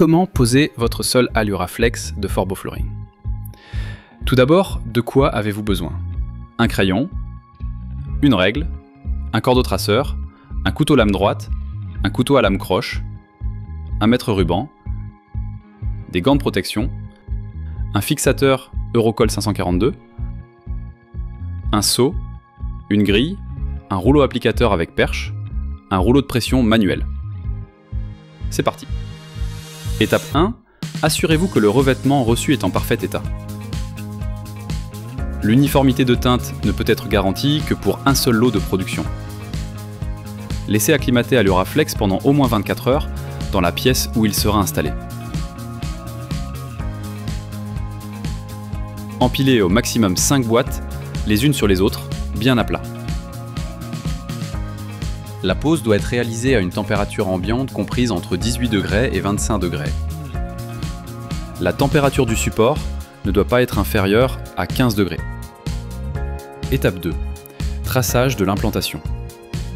comment poser votre sol Alluraflex de Forbeau Flooring. Tout d'abord, de quoi avez-vous besoin? Un crayon, une règle, un cordeau traceur, un couteau lame droite, un couteau à lame croche, un mètre ruban, des gants de protection, un fixateur Eurocol 542, un seau, une grille, un rouleau applicateur avec perche, un rouleau de pression manuel. C'est parti. Étape 1, assurez-vous que le revêtement reçu est en parfait état. L'uniformité de teinte ne peut être garantie que pour un seul lot de production. Laissez acclimater Alluraflex pendant au moins 24 heures dans la pièce où il sera installé. Empilez au maximum 5 boîtes, les unes sur les autres, bien à plat. La pose doit être réalisée à une température ambiante comprise entre 18 degrés et 25 degrés. La température du support ne doit pas être inférieure à 15 degrés. Étape 2. Traçage de l'implantation.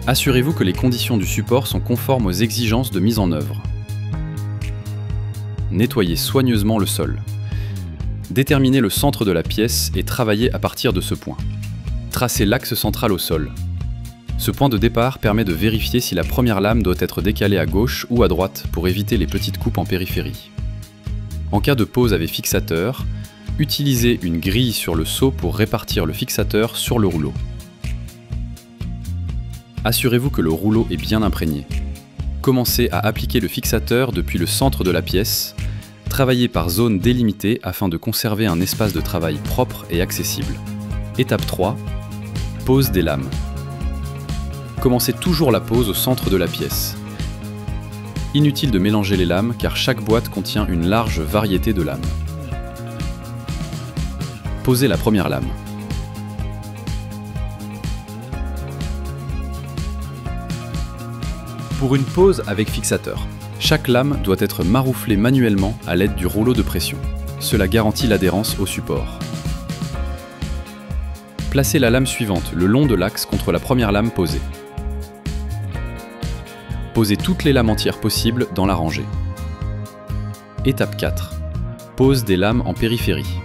Assurez-vous que les conditions du support sont conformes aux exigences de mise en œuvre. Nettoyez soigneusement le sol. Déterminez le centre de la pièce et travaillez à partir de ce point. Tracez l'axe central au sol. Ce point de départ permet de vérifier si la première lame doit être décalée à gauche ou à droite pour éviter les petites coupes en périphérie. En cas de pose avec fixateur, utilisez une grille sur le seau pour répartir le fixateur sur le rouleau. Assurez-vous que le rouleau est bien imprégné. Commencez à appliquer le fixateur depuis le centre de la pièce. Travaillez par zone délimitée afin de conserver un espace de travail propre et accessible. Étape 3. Pose des lames. Commencez toujours la pose au centre de la pièce. Inutile de mélanger les lames car chaque boîte contient une large variété de lames. Posez la première lame. Pour une pose avec fixateur, chaque lame doit être marouflée manuellement à l'aide du rouleau de pression. Cela garantit l'adhérence au support. Placez la lame suivante le long de l'axe contre la première lame posée. Posez toutes les lames entières possibles dans la rangée. Étape 4. Pose des lames en périphérie.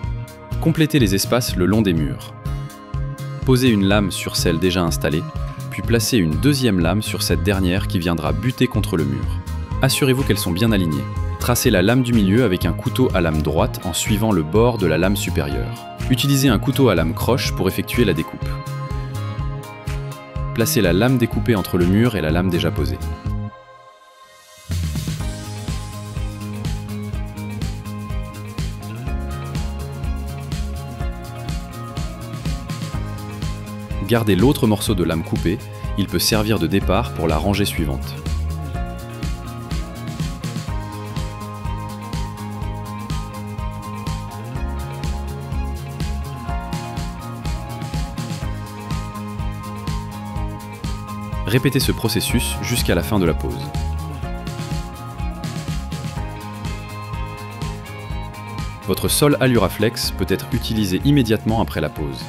Complétez les espaces le long des murs. Posez une lame sur celle déjà installée, puis placez une deuxième lame sur cette dernière qui viendra buter contre le mur. Assurez-vous qu'elles sont bien alignées. Tracez la lame du milieu avec un couteau à lame droite en suivant le bord de la lame supérieure. Utilisez un couteau à lame croche pour effectuer la découpe. Placez la lame découpée entre le mur et la lame déjà posée. Gardez l'autre morceau de lame coupée, il peut servir de départ pour la rangée suivante. Répétez ce processus jusqu'à la fin de la pose. Votre sol Alluraflex peut être utilisé immédiatement après la pose.